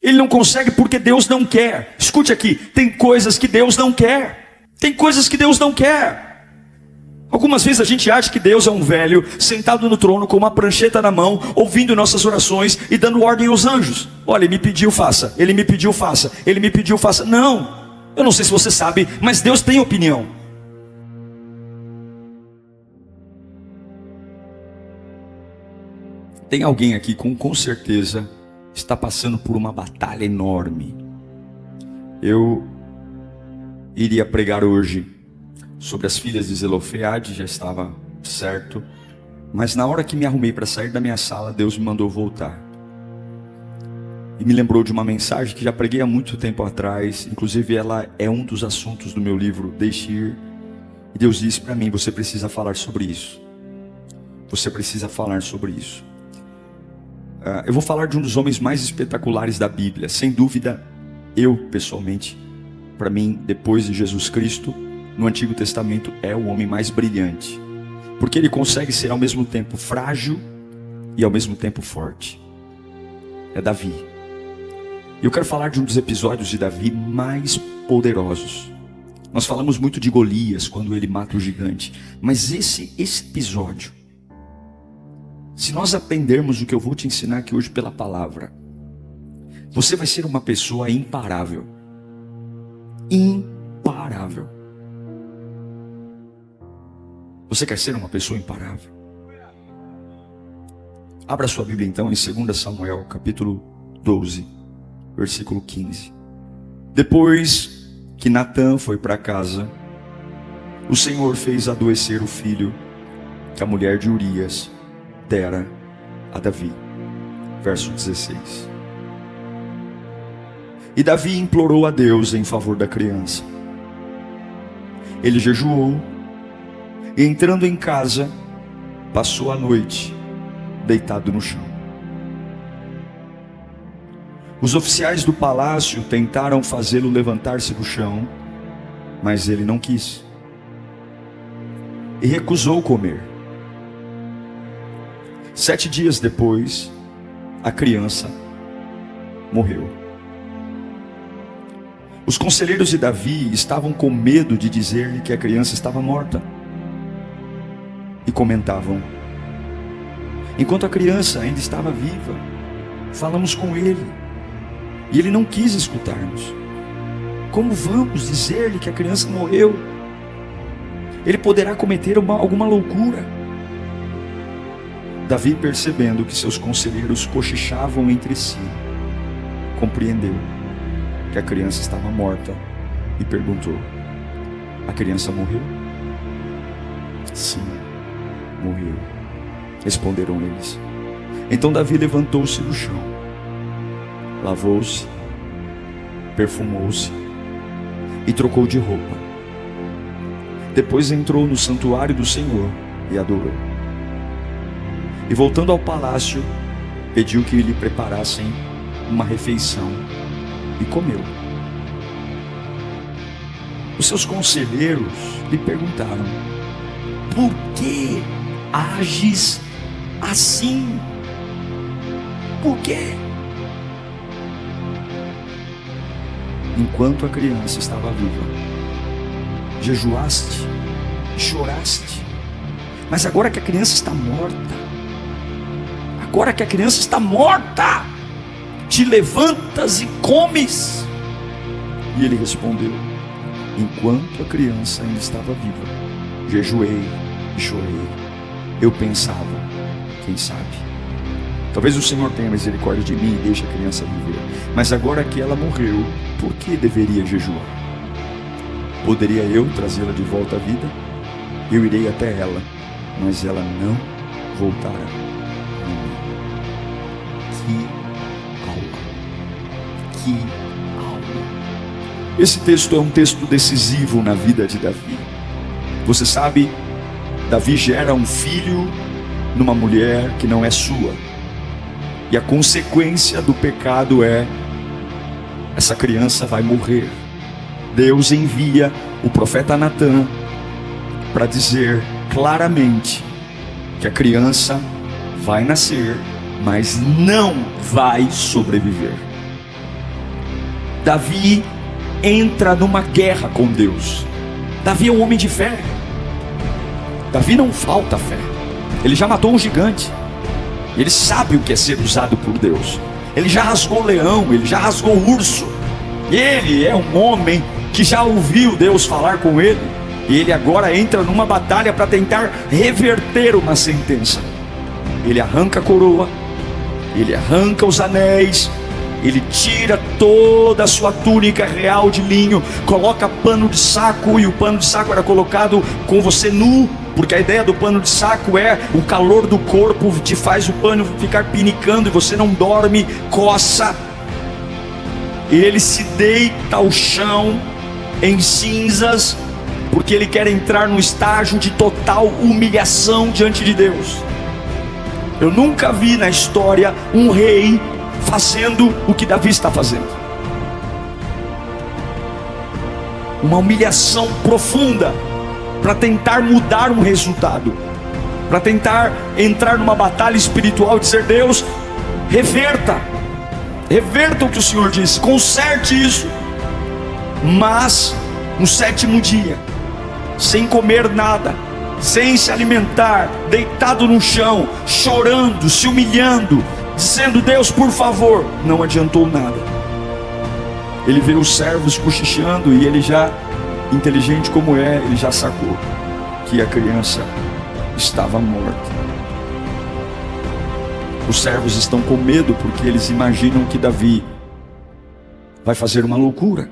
Ele não consegue porque Deus não quer. Escute aqui, tem coisas que Deus não quer. Tem coisas que Deus não quer. Algumas vezes a gente acha que Deus é um velho sentado no trono com uma prancheta na mão, ouvindo nossas orações e dando ordem aos anjos. Olha, ele me pediu, faça. Ele me pediu, faça. Ele me pediu, faça. Não, eu não sei se você sabe, mas Deus tem opinião. Tem alguém aqui com certeza está passando por uma batalha enorme. Eu iria pregar hoje sobre as filhas de Zelofeade, já estava certo, mas na hora que me arrumei para sair da minha sala, Deus me mandou voltar. E me lembrou de uma mensagem que já preguei há muito tempo atrás, inclusive ela é um dos assuntos do meu livro, Deixe Ir. E Deus disse para mim, você precisa falar sobre isso. Você precisa falar sobre isso. Eu vou falar de um dos homens mais espetaculares da Bíblia. Sem dúvida, eu pessoalmente, para mim, depois de Jesus Cristo, no Antigo Testamento, é o homem mais brilhante. Porque ele consegue ser ao mesmo tempo frágil e ao mesmo tempo forte. É Davi. E eu quero falar de um dos episódios de Davi mais poderosos. Nós falamos muito de Golias, quando ele mata o gigante. Mas esse episódio, se nós aprendermos o que eu vou te ensinar aqui hoje pela palavra, você vai ser uma pessoa imparável. Imparável. Você quer ser uma pessoa imparável? Abra sua Bíblia então em 2 Samuel, capítulo 12, versículo 15. Depois que Natã foi para casa, o Senhor fez adoecer o filho que a mulher de Urias dera a Davi. Verso 16. E Davi implorou a Deus em favor da criança. Ele jejuou e, entrando em casa, passou a noite deitado no chão. Os oficiais do palácio tentaram fazê-lo levantar-se do chão, mas ele não quis e recusou comer. 7 dias depois, a criança morreu. Os conselheiros de Davi estavam com medo de dizer-lhe que a criança estava morta. E comentavam: enquanto a criança ainda estava viva, falamos com ele, e ele não quis escutar-nos. Como vamos dizer-lhe que a criança morreu? Ele poderá cometer alguma loucura. Davi, percebendo que seus conselheiros cochichavam entre si, compreendeu que a criança estava morta e perguntou: a criança morreu? Sim, morreu, responderam eles. Então Davi levantou-se do chão, lavou-se, perfumou-se e trocou de roupa. Depois entrou no santuário do Senhor e adorou. E voltando ao palácio, pediu que lhe preparassem uma refeição e comeu. Os seus conselheiros lhe perguntaram: por que ages assim? Por quê? Enquanto a criança estava viva, jejuaste e choraste, mas agora que a criança está morta, te levantas e comes. E ele respondeu: enquanto a criança ainda estava viva, jejuei e chorei. Eu pensava, quem sabe, talvez o Senhor tenha misericórdia de mim e deixe a criança viver. Mas agora que ela morreu, por que deveria jejuar? Poderia eu trazê-la de volta à vida? Eu irei até ela, mas ela não voltará. Que alma. Esse texto é um texto decisivo na vida de Davi. Você sabe, Davi gera um filho numa mulher que não é sua. E a consequência do pecado é: essa criança vai morrer. Deus envia o profeta Natã para dizer claramente que a criança vai nascer, mas não vai sobreviver. Davi entra numa guerra com Deus. Davi é um homem de fé. Davi não falta fé. Ele já matou um gigante. Ele sabe o que é ser usado por Deus. Ele já rasgou o leão, ele já rasgou o urso. Ele é um homem que já ouviu Deus falar com ele. E ele agora entra numa batalha para tentar reverter uma sentença. Ele arranca a coroa, ele arranca os anéis, ele tira toda a sua túnica real de linho, coloca pano de saco, e o pano de saco era colocado com você nu, porque a ideia do pano de saco é o calor do corpo te faz o pano ficar pinicando e você não dorme, coça. Ele se deita ao chão em cinzas, porque ele quer entrar num estágio de total humilhação diante de Deus. Eu nunca vi na história um rei fazendo o que Davi está fazendo. Uma humilhação profunda para tentar mudar um resultado, para tentar entrar numa batalha espiritual e dizer: Deus, reverta o que o Senhor disse, conserte isso. Mas no sétimo dia, sem comer nada, sem se alimentar, deitado no chão, chorando, se humilhando, dizendo: Deus, por favor, não adiantou nada. Ele vê os servos cochichando e ele já, inteligente como é, ele já sacou que a criança estava morta. Os servos estão com medo porque eles imaginam que Davi vai fazer uma loucura,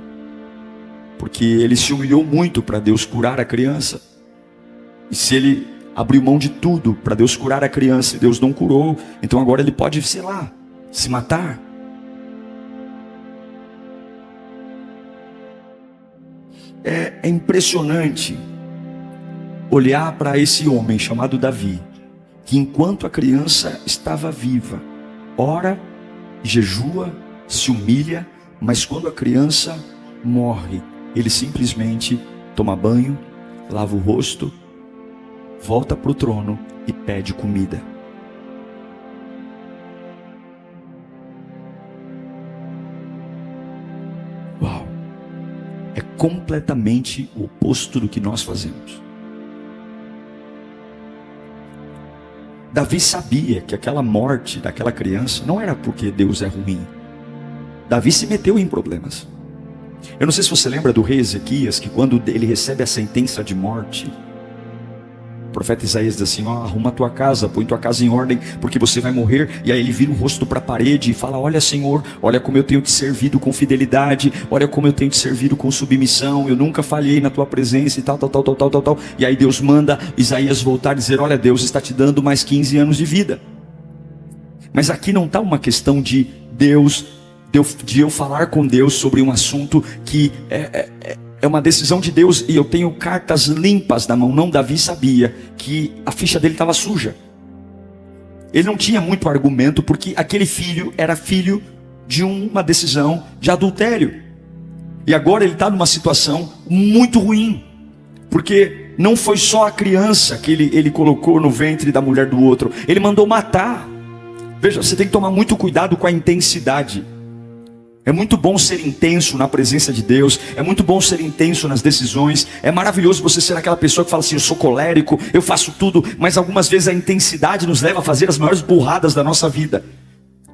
porque ele se humilhou muito para Deus curar a criança. E se ele abriu mão de tudo para Deus curar a criança e Deus não curou, então agora ele pode, sei lá, se matar. É impressionante olhar para esse homem chamado Davi, que enquanto a criança estava viva, ora, jejua, se humilha, mas quando a criança morre, ele simplesmente toma banho, lava o rosto, volta para o trono e pede comida. Uau! É completamente o oposto do que nós fazemos. Davi sabia que aquela morte daquela criança não era porque Deus é ruim. Davi se meteu em problemas. Eu não sei se você lembra do rei Ezequias, que quando ele recebe a sentença de morte, o profeta Isaías diz assim: arruma a tua casa, põe tua casa em ordem, porque você vai morrer. E aí ele vira o rosto para a parede e fala: olha, Senhor, olha como eu tenho te servido com fidelidade, olha como eu tenho te servido com submissão, eu nunca falhei na tua presença e tal. E aí Deus manda Isaías voltar e dizer: olha, Deus está te dando mais 15 anos de vida. Mas aqui não está uma questão de eu falar com Deus sobre um assunto que é uma decisão de Deus e eu tenho cartas limpas na mão. Não, Davi sabia que a ficha dele estava suja. Ele não tinha muito argumento, porque aquele filho era filho de uma decisão de adultério. E agora ele está numa situação muito ruim, porque não foi só a criança que ele colocou no ventre da mulher do outro, ele mandou matar. Veja, você tem que tomar muito cuidado com a intensidade. É muito bom ser intenso na presença de Deus, é muito bom ser intenso nas decisões, é maravilhoso você ser aquela pessoa que fala assim: eu sou colérico, eu faço tudo, mas algumas vezes a intensidade nos leva a fazer as maiores burradas da nossa vida.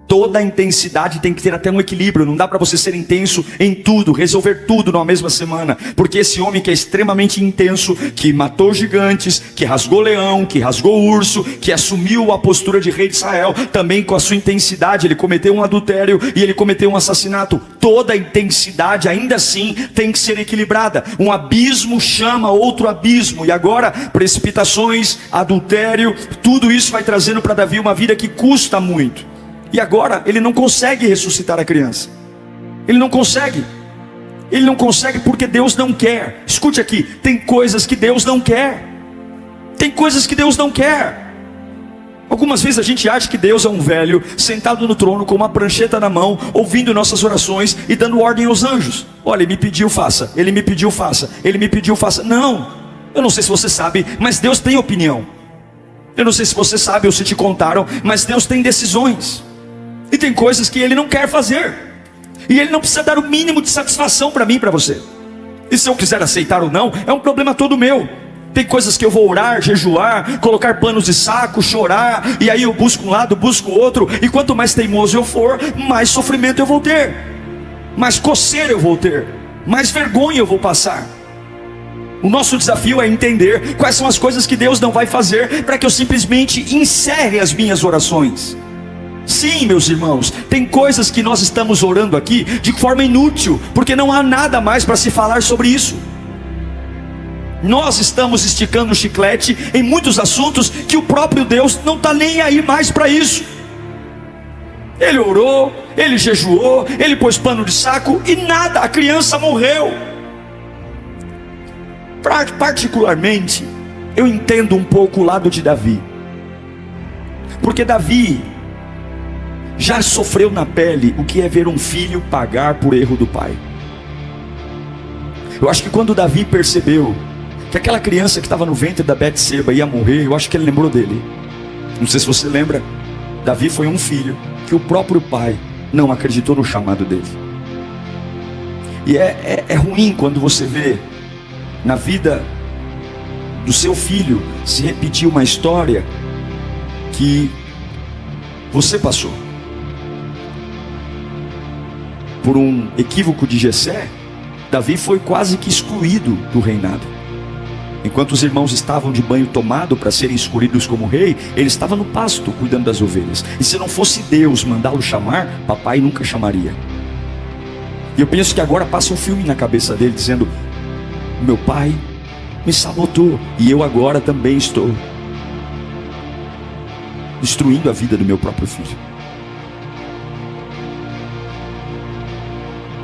Toda a intensidade tem que ter até um equilíbrio. Não dá para você ser intenso em tudo, resolver tudo numa mesma semana. Porque esse homem que é extremamente intenso, que matou gigantes, que rasgou leão, que rasgou urso, que assumiu a postura de rei de Israel, também com a sua intensidade, ele cometeu um adultério e ele cometeu um assassinato. Toda a intensidade ainda assim tem que ser equilibrada. Um abismo chama outro abismo. E agora precipitações, adultério, tudo isso vai trazendo para Davi uma vida que custa muito. E agora ele não consegue ressuscitar a criança. Ele não consegue porque Deus não quer. Escute aqui, tem coisas que Deus não quer. Tem coisas que Deus não quer. Algumas vezes a gente acha que Deus é um velho sentado no trono com uma prancheta na mão, ouvindo nossas orações e dando ordem aos anjos. Olha, ele me pediu, faça. Ele me pediu, faça. Ele me pediu, faça. Não, eu não sei se você sabe, mas Deus tem opinião. Eu não sei se você sabe ou se te contaram, mas Deus tem decisões. E tem coisas que Ele não quer fazer. E Ele não precisa dar o mínimo de satisfação para mim e para você. E se eu quiser aceitar ou não, é um problema todo meu. Tem coisas que eu vou orar, jejuar, colocar panos de saco, chorar, e aí eu busco um lado, busco outro, e quanto mais teimoso eu for, mais sofrimento eu vou ter, mais coceira eu vou ter, mais vergonha eu vou passar. O nosso desafio é entender quais são as coisas que Deus não vai fazer, para que eu simplesmente encerre as minhas orações. Sim, meus irmãos, tem coisas que nós estamos orando aqui de forma inútil, porque não há nada mais para se falar sobre isso. Nós estamos esticando o chiclete em muitos assuntos que o próprio Deus não está nem aí mais para isso. Ele orou, ele jejuou, ele pôs pano de saco e nada, a criança morreu. Particularmente, eu entendo um pouco o lado de Davi, porque Davi já sofreu na pele o que é ver um filho pagar por erro do pai. Eu acho que quando Davi percebeu que aquela criança que estava no ventre da Betseba ia morrer, eu acho que ele lembrou dele. Não sei se você lembra, Davi foi um filho que o próprio pai não acreditou no chamado dele. E é ruim quando você vê na vida do seu filho se repetir uma história que você passou. Por um equívoco de Jessé, Davi foi quase que excluído do reinado. Enquanto os irmãos estavam de banho tomado para serem escolhidos como rei, ele estava no pasto cuidando das ovelhas. E se não fosse Deus mandá-lo chamar, papai nunca chamaria. E eu penso que agora passa um filme na cabeça dele dizendo: meu pai me sabotou e eu agora também estou destruindo a vida do meu próprio filho.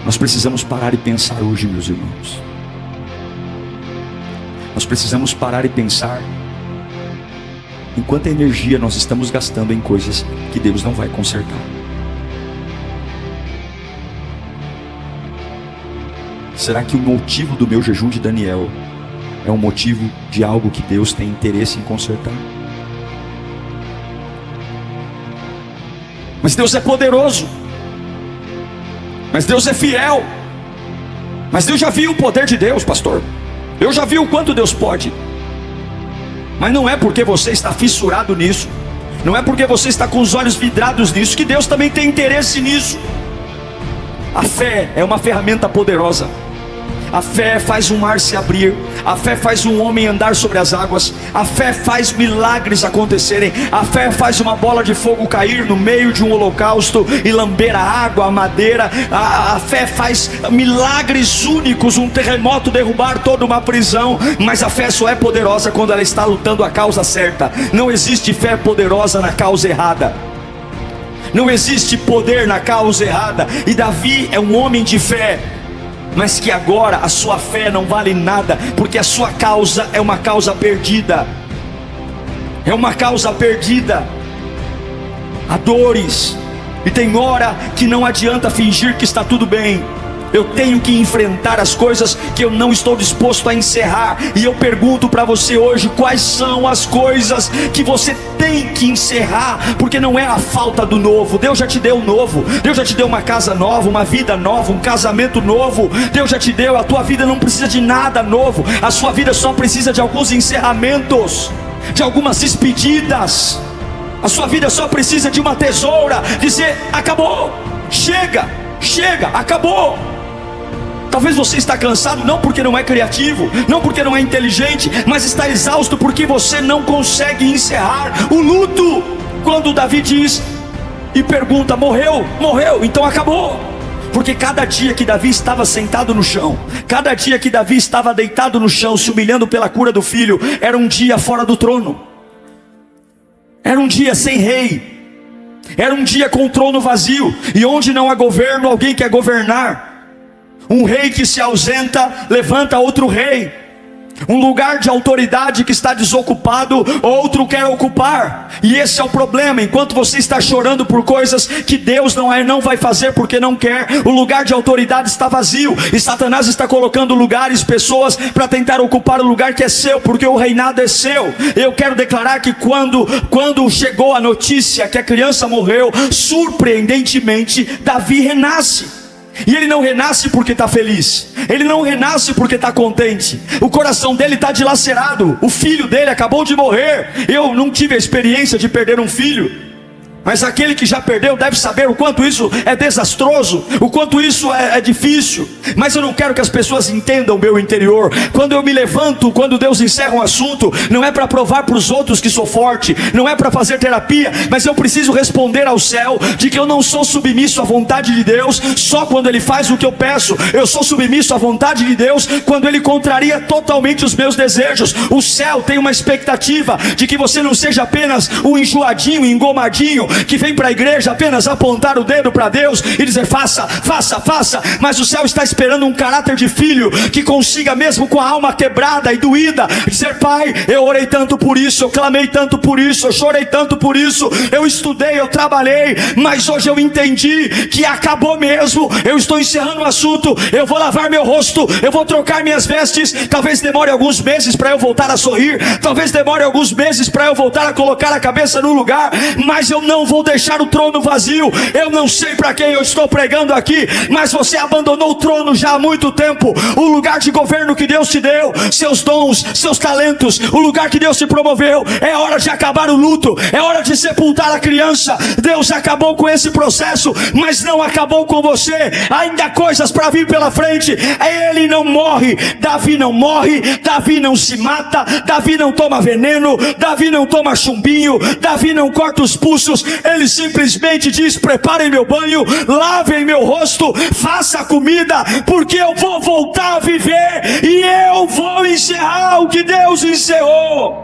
Nós precisamos parar e pensar hoje, meus irmãos. Nós precisamos parar e pensar em quanta energia nós estamos gastando em coisas que Deus não vai consertar. Será que o motivo do meu jejum de Daniel é um motivo de algo que Deus tem interesse em consertar? Mas Deus é poderoso, mas Deus é fiel, mas eu já vi o poder de Deus, pastor. Eu já vi o quanto Deus pode. Mas não é porque você está fissurado nisso, não é porque você está com os olhos vidrados nisso, que Deus também tem interesse nisso. A fé é uma ferramenta poderosa. A fé faz um mar se abrir, a fé faz um homem andar sobre as águas, a fé faz milagres acontecerem, a fé faz uma bola de fogo cair no meio de um holocausto e lamber a água, a madeira. A fé faz milagres únicos, um terremoto derrubar toda uma prisão. Mas a fé só é poderosa quando ela está lutando a causa certa. Não existe fé poderosa na causa errada. Não existe poder na causa errada. E Davi é um homem de fé, mas que agora a sua fé não vale nada, porque a sua causa é uma causa perdida. É uma causa perdida. Há dores, e tem hora que não adianta fingir que está tudo bem. Eu tenho que enfrentar as coisas que eu não estou disposto a encerrar. E eu pergunto para você hoje: quais são as coisas que você tem que encerrar? Porque não é a falta do novo. Deus já te deu o novo. Deus já te deu uma casa nova, uma vida nova, um casamento novo. Deus já te deu. A tua vida não precisa de nada novo. A sua vida só precisa de alguns encerramentos, de algumas despedidas. A sua vida só precisa de uma tesoura, dizer: acabou, chega, acabou. Talvez você está cansado, não porque não é criativo, não porque não é inteligente, mas está exausto porque você não consegue encerrar o luto. Quando Davi diz e pergunta: morreu, então acabou. Porque cada dia que Davi estava sentado no chão, cada dia que Davi estava deitado no chão, se humilhando pela cura do filho, era um dia fora do trono. Era um dia sem rei. Era um dia com o trono vazio. E onde não há governo, alguém quer governar. Um rei que se ausenta, levanta outro rei. Um lugar de autoridade que está desocupado, outro quer ocupar. E esse é o problema. Enquanto você está chorando por coisas que Deus não vai fazer porque não quer, o lugar de autoridade está vazio. E Satanás está colocando lugares, pessoas para tentar ocupar o lugar que é seu, porque o reinado é seu. Eu quero declarar que quando chegou a notícia que a criança morreu, surpreendentemente Davi renasce. E ele não renasce porque está feliz, ele não renasce porque está contente. O coração dele está dilacerado. O filho dele acabou de morrer. Eu não tive a experiência de perder um filho, mas aquele que já perdeu deve saber o quanto isso é desastroso, o quanto isso é difícil. Mas eu não quero que as pessoas entendam o meu interior. Quando eu me levanto, quando Deus encerra um assunto, não é para provar para os outros que sou forte, não é para fazer terapia, mas eu preciso responder ao céu de que eu não sou submisso à vontade de Deus só quando Ele faz o que eu peço. Eu sou submisso à vontade de Deus quando Ele contraria totalmente os meus desejos. O céu tem uma expectativa de que você não seja apenas um enjoadinho, engomadinho, que vem para a igreja apenas apontar o dedo para Deus e dizer faça, faça, faça. Mas o céu está esperando um caráter de filho que consiga, mesmo com a alma quebrada e doída, dizer: Pai, eu orei tanto por isso, eu clamei tanto por isso, eu chorei tanto por isso, eu estudei, eu trabalhei, mas hoje eu entendi que acabou mesmo. Eu estou encerrando o assunto, eu vou lavar meu rosto, eu vou trocar minhas vestes. Talvez demore alguns meses para eu voltar a sorrir, talvez demore alguns meses para eu voltar a colocar a cabeça no lugar, mas eu não vou deixar o trono vazio. Eu não sei para quem eu estou pregando aqui, mas você abandonou o trono já há muito tempo. O lugar de governo que Deus te deu, seus dons, seus talentos, o lugar que Deus te promoveu. É hora de acabar o luto, é hora de sepultar a criança. Deus acabou com esse processo, mas não acabou com você. Ainda há coisas para vir pela frente. Ele não morre, Davi não morre, Davi não se mata, Davi não toma veneno, Davi não toma chumbinho, Davi não corta os pulsos. Ele simplesmente diz: preparem meu banho, lavem meu rosto, faça a comida, porque eu vou voltar a viver e eu vou encerrar o que Deus encerrou.